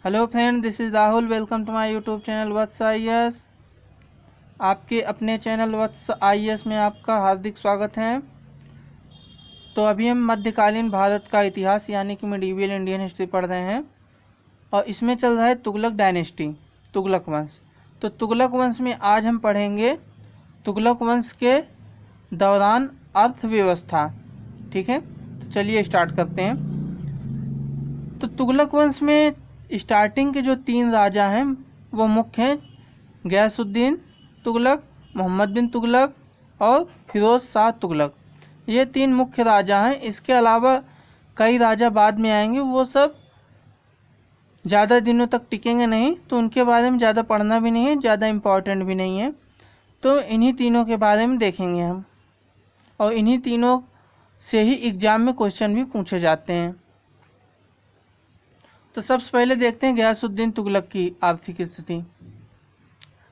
Hello friend, this is Rahul. Welcome to my YouTube channel Vats IAS। आपके अपने channel Vats IAS में आपका हार्दिक स्वागत है। तो अभी हम मध्यकालीन भारत का इतिहास यानी कि मिडीवियल इंडियन हिस्ट्री पढ़ रहे हैं और इसमें चल रहा है तुगलक डायनेस्टी, तुगलक वंश। तो तुगलक वंश में आज हम पढ़ेंगे तुगलक वंश के दौरान अर्थव्यवस्था। ठीक है, तो चलिए स्टार्ट करते हैं। तो तुगलक वंश में स्टार्टिंग के जो 3 राजा हैं वो मुख्य हैं, गयासुद्दीन तुगलक, मोहम्मद बिन तुगलक और फिरोज शाह तुगलक। ये 3 मुख्य राजा हैं। इसके अलावा कई राजा बाद में आएंगे, वो सब ज़्यादा दिनों तक टिकेंगे नहीं, तो उनके बारे में ज़्यादा पढ़ना भी नहीं है, ज़्यादा इम्पोर्टेंट भी नहीं है। तो इन्हीं तीनों के बारे में देखेंगे हम, और इन्हीं तीनों से ही एग्ज़ाम में क्वेश्चन भी पूछे जाते हैं। तो सबसे पहले देखते हैं गयासुद्दीन तुगलक की आर्थिक स्थिति,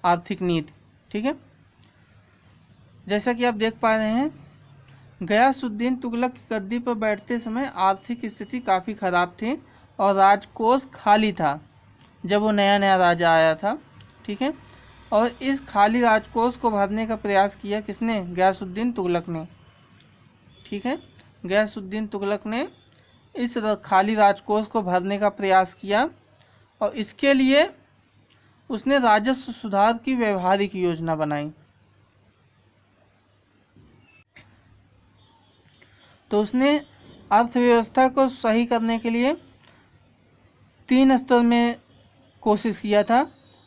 आर्थिक नीति। ठीक है, जैसा कि आप देख पा रहे हैं, गयासुद्दीन तुगलक की गद्दी पर बैठते समय आर्थिक स्थिति काफ़ी ख़राब थी और राजकोष खाली था जब वो नया नया राजा आया था। ठीक है, और इस खाली राजकोष को भरने का प्रयास किया किसने? गयासुद्दीन तुगलक ने। ठीक है, गयासुद्दीन तुगलक ने इस खाली राजकोष को भरने का प्रयास किया और इसके लिए उसने राजस्व सुधार की व्यवहारिक योजना बनाई। तो उसने अर्थव्यवस्था को सही करने के लिए 3 स्तर में कोशिश किया था,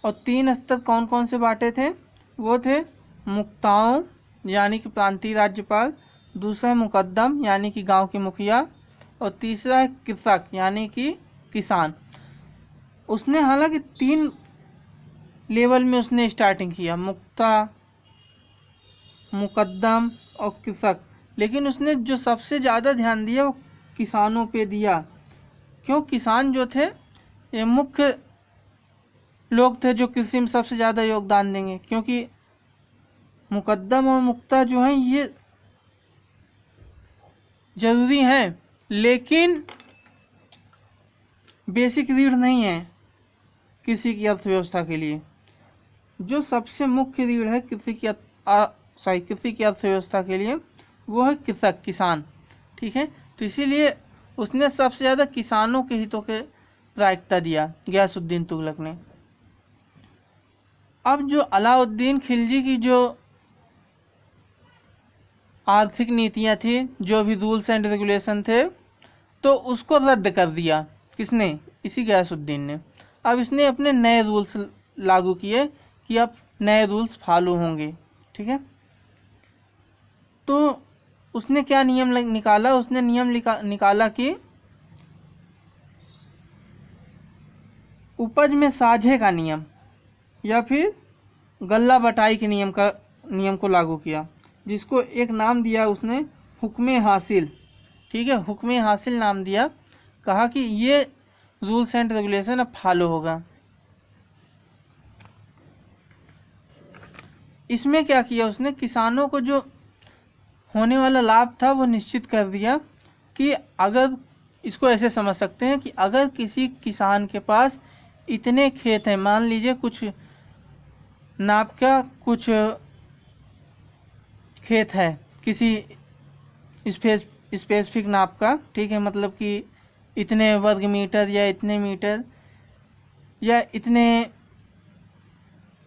और 3 स्तर कौन कौन से बांटे थे? वो थे मुक्ताओं यानी कि प्रांतीय राज्यपाल, दूसरा मुकद्दम यानी कि गांव के मुखिया, और तीसरा है कृषक यानी कि किसान। उसने हालांकि 3 लेवल में उसने स्टार्टिंग किया, मुक्ता, मुकद्दम और कृषक, लेकिन उसने जो सबसे ज़्यादा ध्यान दिया वो किसानों पे दिया। क्यों? किसान जो थे ये मुख्य लोग थे जो कृषि में सबसे ज़्यादा योगदान देंगे, क्योंकि मुकद्दम और मुक्ता जो हैं ये ज़रूरी हैं, लेकिन बेसिक रीढ़ नहीं है कृषि की अर्थव्यवस्था के लिए। जो सबसे मुख्य रीढ़ है कृषि की अर्थव्यवस्था के लिए वो है कृषक, किसान। ठीक है, तो इसीलिए उसने सबसे ज़्यादा किसानों के हितों के प्राथमिकता दिया गयासुद्दीन तुगलक ने। अब जो अलाउद्दीन खिलजी की जो आर्थिक नीतियां थी, जो भी रूल्स एंड रेगुलेशन थे, तो उसको रद्द कर दिया। किसने? इसी गयासुद्दीन ने। अब इसने अपने नए रूल्स लागू किए कि अब नए रूल्स फॉलो होंगे। ठीक है, तो उसने क्या नियम निकाला? उसने नियम निकाला कि उपज में साझे का नियम या फिर गल्ला बटाई के नियम को लागू किया, जिसको एक नाम दिया उसने हुक्मे हासिल। ठीक है, हुक्मे हासिल नाम दिया। कहा कि ये रूल्स एंड रेगुलेशन अब फॉलो होगा। इसमें क्या किया उसने? किसानों को जो होने वाला लाभ था वो निश्चित कर दिया कि अगर, इसको ऐसे समझ सकते हैं कि अगर किसी किसान के पास इतने खेत हैं, मान लीजिए कुछ नाप का कुछ खेत है किसी स्पेसिफिक नाप का, ठीक है, मतलब कि इतने वर्ग मीटर या इतने मीटर या इतने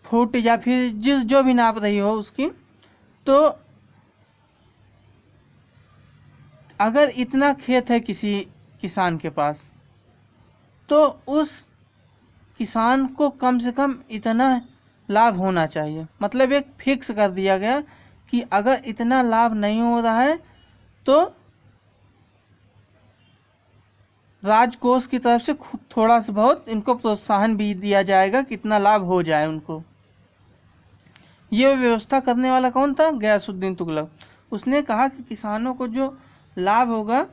फुट या फिर जो भी नाप रही हो उसकी, तो अगर इतना खेत है किसी किसान के पास, तो उस किसान को कम से कम इतना लाभ होना चाहिए। मतलब एक फिक्स कर दिया गया कि अगर इतना लाभ नहीं हो रहा है तो राजकोष की तरफ से थोड़ा सा बहुत इनको प्रोत्साहन भी दिया जाएगा, कितना लाभ हो जाए उनको। ये व्यवस्था करने वाला कौन था? गयासुद्दीन तुगलक। उसने कहा कि किसानों को जो लाभ होगा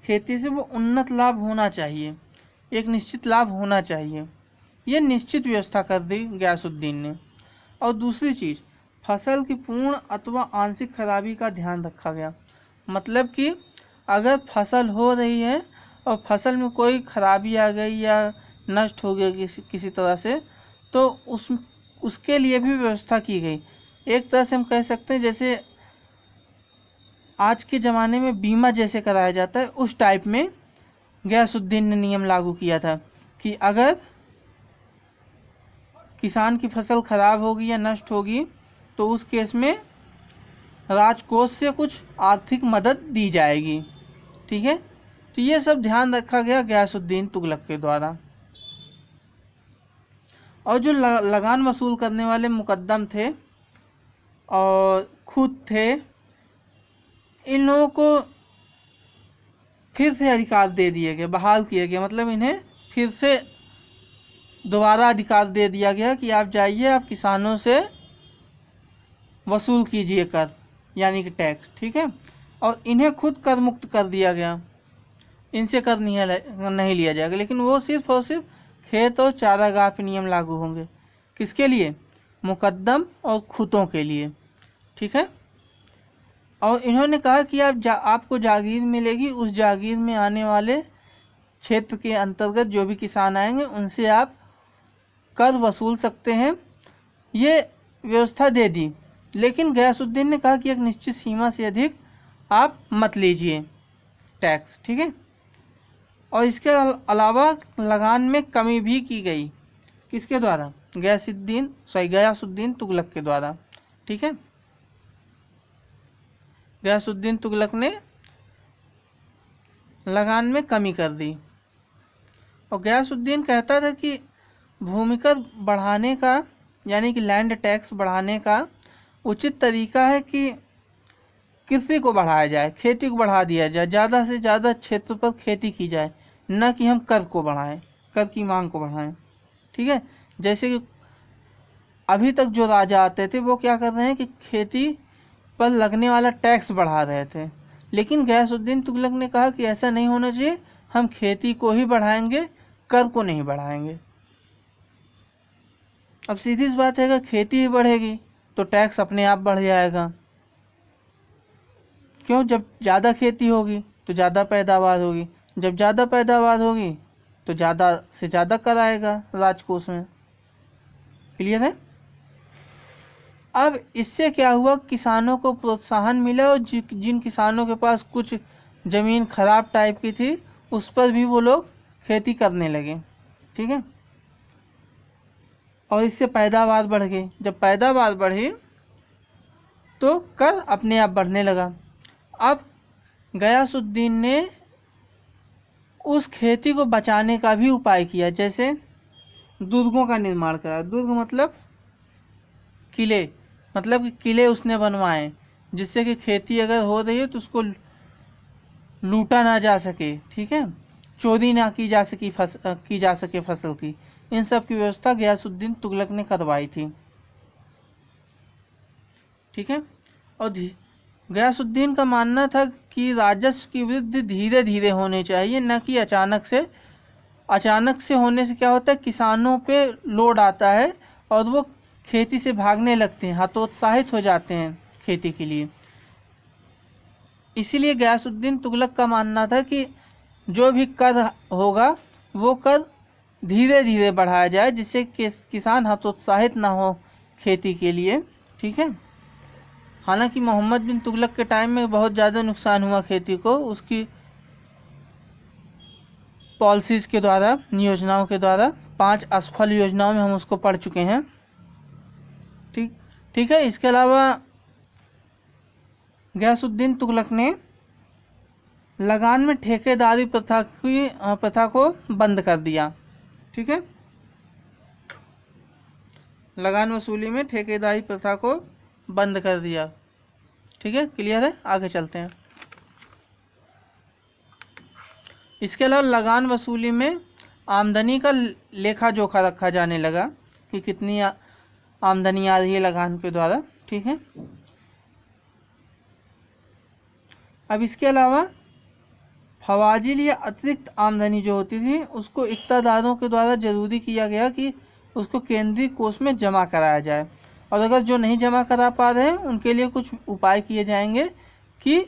खेती से वो उन्नत लाभ होना चाहिए, एक निश्चित लाभ होना चाहिए। ये निश्चित व्यवस्था कर दी गयासुद्दीन ने। और दूसरी चीज़, फसल की पूर्ण अथवा आंशिक खराबी का ध्यान रखा गया। मतलब कि अगर फसल हो रही है और फसल में कोई खराबी आ गई या नष्ट हो गया किसी तरह से, तो उसके लिए भी व्यवस्था की गई। एक तरह से हम कह सकते हैं जैसे आज के ज़माने में बीमा जैसे कराया जाता है, उस टाइप में गयासुद्दीन ने नियम लागू किया था कि अगर किसान की फसल खराब होगी या नष्ट होगी तो उस केस में राजकोष से कुछ आर्थिक मदद दी जाएगी। ठीक है, तो ये सब ध्यान रखा गया गयासुद्दीन तुगलक के द्वारा। और जो लगान वसूल करने वाले मुकद्दम थे और खुद थे, इन लोगों को फिर से अधिकार दे दिए गए, बहाल किए गए, मतलब इन्हें फिर से दोबारा अधिकार दे दिया गया कि आप जाइए, आप किसानों से वसूल कीजिए कर, यानी कि टैक्स। ठीक है, और इन्हें खुद कर मुक्त कर दिया गया, इनसे कर नहीं लिया जाएगा, लेकिन वो सिर्फ और सिर्फ खेत और चारागाह पे नियम लागू होंगे। किसके लिए? मुकद्दम और खुतों के लिए। ठीक है, और इन्होंने कहा कि आपको जागीर मिलेगी, उस जागीर में आने वाले क्षेत्र के अंतर्गत जो भी किसान आएंगे उनसे आप कर वसूल सकते हैं, ये व्यवस्था दे दी। लेकिन गयासुद्दीन ने कहा कि एक निश्चित सीमा से अधिक आप मत लीजिए टैक्स। ठीक है, और इसके अलावा लगान में कमी भी की गई। किसके द्वारा? गयासुद्दीन तुगलक के द्वारा। ठीक है, गयासुद्दीन तुगलक ने लगान में कमी कर दी। और गयासुद्दीन कहता था कि भूमिकर बढ़ाने का, यानी कि लैंड टैक्स बढ़ाने का उचित तरीका है कि कृषि को बढ़ाया जाए, खेती को बढ़ा दिया जाए, ज़्यादा से ज़्यादा क्षेत्र पर खेती की जाए, न कि हम कर को बढ़ाएं, कर की मांग को बढ़ाएं। ठीक है, जैसे कि अभी तक जो राजा आते थे वो क्या कर रहे हैं कि खेती पर लगने वाला टैक्स बढ़ा रहे थे, लेकिन गयासुद्दीन तुगलक ने कहा कि ऐसा नहीं होना चाहिए, हम खेती को ही बढ़ाएंगे, कर को नहीं बढ़ाएंगे। अब सीधी सी बात है, अगर खेती ही बढ़ेगी तो टैक्स अपने आप बढ़ जाएगा। क्यों? जब ज़्यादा खेती होगी तो ज़्यादा पैदावार होगी, जब ज़्यादा पैदावार होगी तो ज़्यादा से ज़्यादा कर आएगा राजकोष में। क्लियर है? अब इससे क्या हुआ, किसानों को प्रोत्साहन मिला और जिन किसानों के पास कुछ ज़मीन खराब टाइप की थी उस पर भी वो लोग खेती करने लगे। ठीक है, और इससे पैदावार बढ़ गई। जब पैदावार बढ़ी तो कर अपने आप बढ़ने लगा। अब गयासुद्दीन ने उस खेती को बचाने का भी उपाय किया, जैसे दुर्गों का निर्माण करा। दुर्ग मतलब किले, मतलब कि किले उसने बनवाए जिससे कि खेती अगर हो रही है तो उसको लूटा ना जा सके। ठीक है, चोरी ना की जा सके फसल की। इन सब की व्यवस्था गयासुद्दीन तुगलक ने करवाई थी। ठीक है, और गयासुद्दीन का मानना था कि राजस्व की वृद्धि धीरे धीरे होनी चाहिए, न कि अचानक से। अचानक से होने से क्या होता है, किसानों पे लोड आता है और वो खेती से भागने लगते हैं, हतोत्साहित हो जाते हैं खेती के लिए। इसीलिए गयासुद्दीन तुगलक का मानना था कि जो भी कर होगा वो कर धीरे धीरे बढ़ाया जाए, जिससे किसान हतोत्साहित ना हो खेती के लिए। ठीक है, हालांकि मोहम्मद बिन तुगलक के टाइम में बहुत ज़्यादा नुकसान हुआ खेती को, उसकी पॉलिसीज़ के द्वारा, योजनाओं के द्वारा। 5 असफल योजनाओं में हम उसको पढ़ चुके हैं। ठीक है, इसके अलावा गयासुद्दीन तुगलक ने लगान में ठेकेदारी प्रथा को बंद कर दिया। ठीक है, लगान वसूली में ठेकेदारी प्रथा को बंद कर दिया। ठीक है, क्लियर है? आगे चलते हैं। इसके अलावा लगान वसूली में आमदनी का लेखा जोखा रखा जाने लगा कि कितनी आमदनी आ रही है लगान के द्वारा। ठीक है, अब इसके अलावा फवाजिल या अतिरिक्त आमदनी जो होती थी उसको इक्तादारों के द्वारा जरूरी किया गया कि उसको केंद्रीय कोष में जमा कराया जाए, और अगर जो नहीं जमा करा पा रहे हैं उनके लिए कुछ उपाय किए जाएंगे कि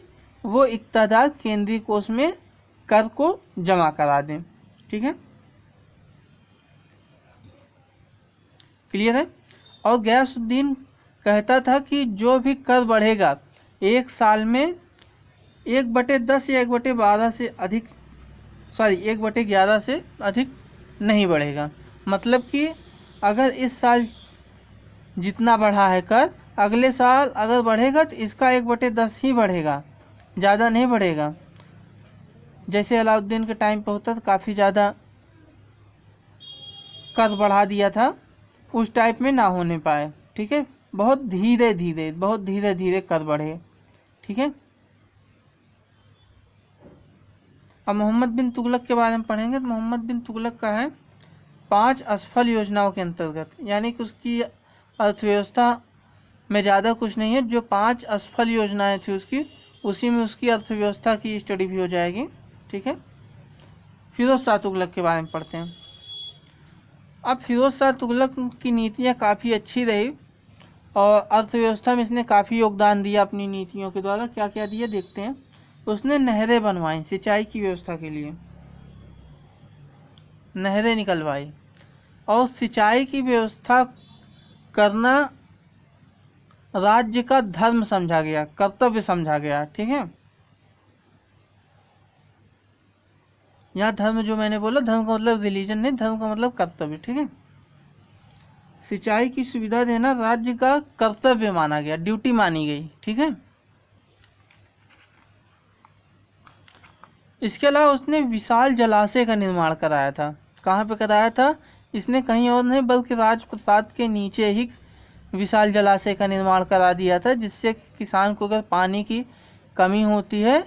वो इक्तादार केंद्रीय कोष में कर को जमा करा दें। ठीक है, क्लियर है। और गयासुद्दीन कहता था कि जो भी कर बढ़ेगा एक साल में 1/10 या 1/12 से अधिक, 1/11 से अधिक नहीं बढ़ेगा। मतलब कि अगर इस साल जितना बढ़ा है कर, अगले साल अगर बढ़ेगा तो इसका 1/10 ही बढ़ेगा, ज़्यादा नहीं बढ़ेगा। जैसे अलाउद्दीन के टाइम पे होता था, काफ़ी ज़्यादा कर बढ़ा दिया था, उस टाइप में ना होने पाए। ठीक है, बहुत धीरे धीरे कर बढ़े। ठीक है। अब मोहम्मद बिन तुगलक के बारे में पढ़ेंगे। तो मोहम्मद बिन तुगलक का है 5 असफल योजनाओं के अंतर्गत, यानी कि उसकी अर्थव्यवस्था में ज़्यादा कुछ नहीं है, जो 5 असफल योजनाएं थी उसकी, उसी में उसकी अर्थव्यवस्था की स्टडी भी हो जाएगी। ठीक है। फिरोज शाह तुगलक के बारे में पढ़ते हैं। अब फिरोज शाह तुगलक की नीतियाँ काफ़ी अच्छी रही और अर्थव्यवस्था में इसने काफ़ी योगदान दिया अपनी नीतियों के द्वारा। क्या क्या दिया देखते हैं। उसने नहरें बनवाई, सिंचाई की व्यवस्था के लिए नहरें निकलवाई, और सिंचाई की व्यवस्था करना राज्य का धर्म समझा गया, कर्तव्य समझा गया। ठीक है। यहाँ धर्म जो मैंने बोला, धर्म का मतलब रिलीजन नहीं, धर्म का मतलब कर्तव्य। ठीक है। सिंचाई की सुविधा देना राज्य का कर्तव्य माना गया, ड्यूटी मानी गई। ठीक है। इसके अलावा उसने विशाल जलाशय का निर्माण कराया था। कहाँ पे कराया था? इसने कहीं और नहीं बल्कि राजप्रसाद के नीचे ही विशाल जलाशय का निर्माण करा दिया था, जिससे किसान को अगर पानी की कमी होती है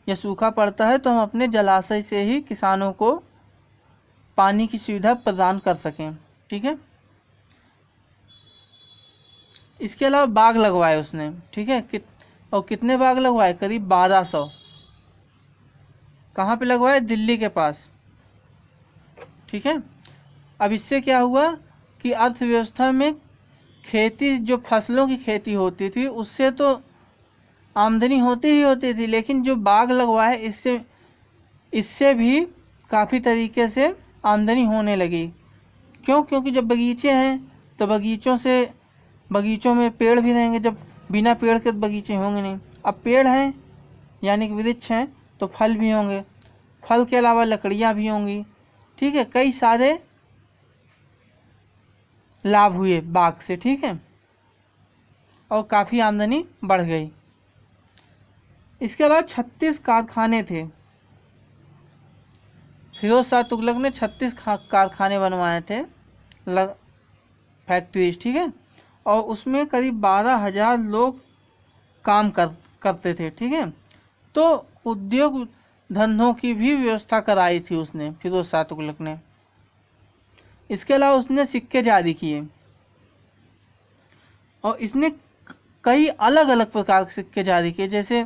या सूखा पड़ता है तो हम अपने जलाशय से ही किसानों को पानी की सुविधा प्रदान कर सकें। ठीक है। इसके अलावा बाग लगवाए उसने। ठीक है। और कितने बाग लगवाए? करीब 1200। कहाँ पे लगवाए? दिल्ली के पास। ठीक है। अब इससे क्या हुआ कि अर्थव्यवस्था में खेती, जो फसलों की खेती होती थी, उससे तो आमदनी होती ही होती थी, लेकिन जो बाग लगवाए इससे भी काफ़ी तरीके से आमदनी होने लगी। क्यों? क्योंकि जब बगीचे हैं तो बगीचों में पेड़ भी रहेंगे, जब बिना पेड़ के बगीचे होंगे नहीं। अब पेड़ हैं यानी कि वृक्ष हैं तो फल भी होंगे, फल के अलावा लकड़ियाँ भी होंगी। ठीक है। कई सारे लाभ हुए बाग से। ठीक है। और काफ़ी आमदनी बढ़ गई। इसके अलावा 36 कारखाने थे। फिरोज शाह तुगलक ने 36 कारखाने बनवाए थे, फैक्ट्रीज। ठीक है। और उसमें करीब 12,000 लोग काम करते थे। ठीक है। तो उद्योग धंधों की भी व्यवस्था कराई थी उसने, फिरोज शाह तुगलक ने। इसके अलावा उसने सिक्के जारी किए और इसने कई अलग अलग प्रकार के सिक्के जारी किए। जैसे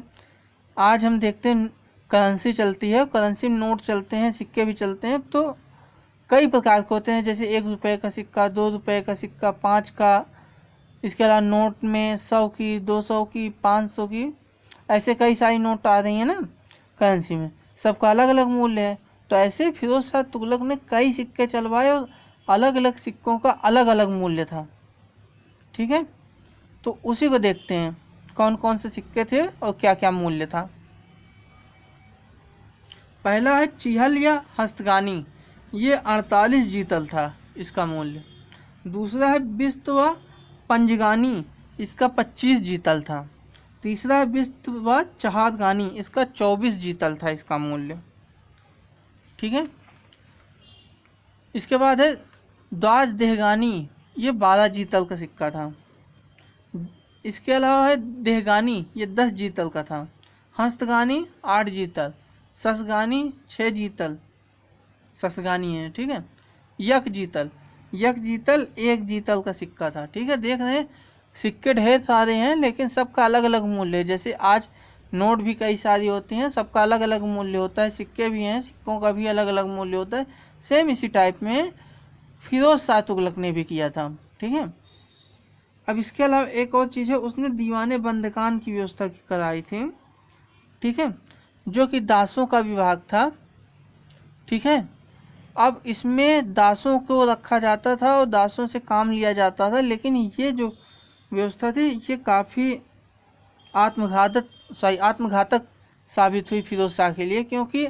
आज हम देखते हैं करेंसी चलती है, करेंसी में नोट चलते हैं, सिक्के भी चलते हैं, तो कई प्रकार के होते हैं। जैसे 1 रुपये का सिक्का, 2 रुपये का सिक्का, 5 का। इसके अलावा नोट में 100 की, 200 की, 500 की, ऐसे कई सारी नोट आ रही हैं ना करेंसी में, सबका अलग अलग मूल्य है। तो ऐसे फिरोज शाह तुगलक ने कई सिक्के चलवाए और अलग अलग सिक्कों का अलग अलग मूल्य था। ठीक है। तो उसी को देखते हैं कौन कौन से सिक्के थे और क्या क्या मूल्य था। पहला है चिहल या हस्तगानी, ये 48 जीतल था इसका मूल्य। दूसरा है बिस्त व पंजगानी, इसका 25 जीतल था। तीसरा है बिस्त व चहारगानी, इसका 24 जीतल था इसका मूल्य। ठीक है। इसके बाद है द्वाज देहगानी, ये 12 जीतल का सिक्का था। इसके अलावा है देहगानी, ये 10 जीतल का था। हस्तगानी 8 जीतल, ससगानी 6 जीतल, ससगानी है। ठीक है। यक जीतल 1 जीतल का सिक्का था। ठीक है। देख रहे हैं सिक्के ढेर सारे हैं लेकिन सबका अलग अलग मूल्य है। जैसे आज नोट भी कई सारी होती हैं, सबका अलग अलग मूल्य होता है। सिक्के भी हैं, सिक्कों का भी अलग अलग मूल्य होता है। सेम इसी टाइप में फिरोज शाह तुगलक ने भी किया था। ठीक है। अब इसके अलावा एक और चीज़ है, उसने दीवाने बंदकान की व्यवस्था कराई थी। ठीक है। जो कि दासों का विभाग था। ठीक है। अब इसमें दासों को रखा जाता था और दासों से काम लिया जाता था, लेकिन ये जो व्यवस्था थी ये काफ़ी आत्मघातक साबित हुई फिरोज शाह के लिए, क्योंकि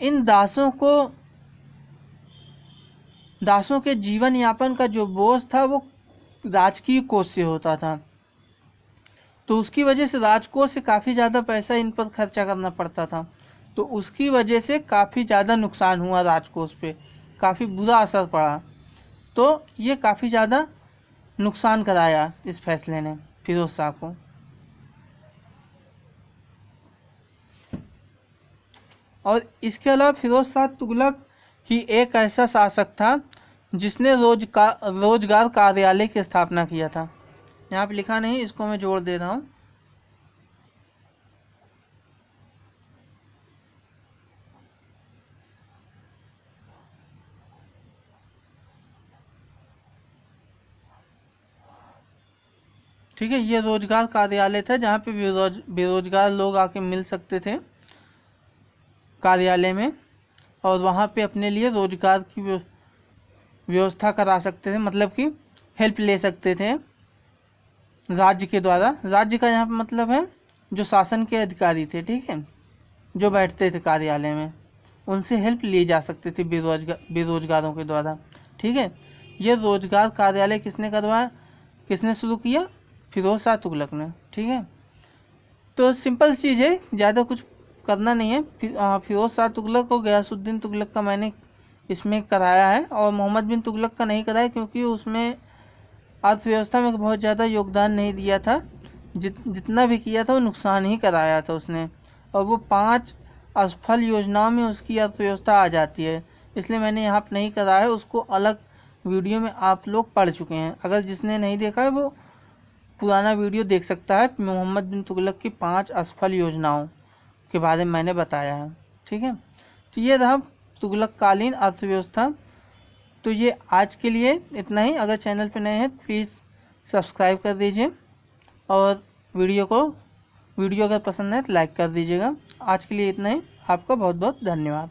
इन दासों के जीवन यापन का जो बोझ था वो राजकीय कोष से होता था। तो उसकी वजह से राजकोष से काफ़ी ज़्यादा पैसा इन पर खर्चा करना पड़ता था। तो उसकी वजह से काफ़ी ज़्यादा नुकसान हुआ राजकोष पे, काफ़ी बुरा असर पड़ा। तो ये काफ़ी ज़्यादा नुकसान कराया इस फैसले ने फिरोज शाह को। और इसके अलावा फिरोज शाह तुगलक ही एक ऐसा शासक था जिसने रोजगार कार्यालय की स्थापना किया था। यहाँ पे लिखा नहीं, इसको मैं जोड़ दे रहा हूँ। ठीक है, ये रोजगार कार्यालय था जहाँ पे बेरोजगार लोग आके मिल सकते थे कार्यालय में, और वहाँ पे अपने लिए रोजगार की व्यवस्था करा सकते थे, मतलब कि हेल्प ले सकते थे राज्य के द्वारा। राज्य का यहाँ पे मतलब है जो शासन के अधिकारी थे, ठीक है, जो बैठते थे कार्यालय में, उनसे हेल्प ली जा सकती थी बेरोजगारों के द्वारा। ठीक है, ये रोजगार कार्यालय किसने शुरू किया? फिरोज शाह तुगलक ने। ठीक है, तो सिंपल चीज़ है, ज़्यादा कुछ करना नहीं है। फिरोज शाह तुगलक और गयासुद्दीन तुगलक का मैंने इसमें कराया है, और मोहम्मद बिन तुगलक का नहीं कराया क्योंकि उसमें अर्थव्यवस्था में बहुत ज़्यादा योगदान नहीं दिया था। जितना भी किया था वो नुकसान ही कराया था उसने, और वो 5 असफल योजनाओं में उसकी अर्थव्यवस्था आ जाती है, इसलिए मैंने यहाँ पर नहीं कराया है। उसको अलग वीडियो में आप लोग पढ़ चुके हैं, अगर जिसने नहीं देखा है वो पुराना वीडियो देख सकता है। मोहम्मद बिन तुगलक की 5 असफल योजनाओं के बारे में मैंने बताया है। ठीक है, तो ये रहा तुगलक कालीन अर्थव्यवस्था। तो ये आज के लिए इतना ही। अगर चैनल पे नए हैं प्लीज़ सब्सक्राइब कर दीजिए, और वीडियो अगर पसंद है तो लाइक कर दीजिएगा। आज के लिए इतना ही। आपका बहुत बहुत धन्यवाद।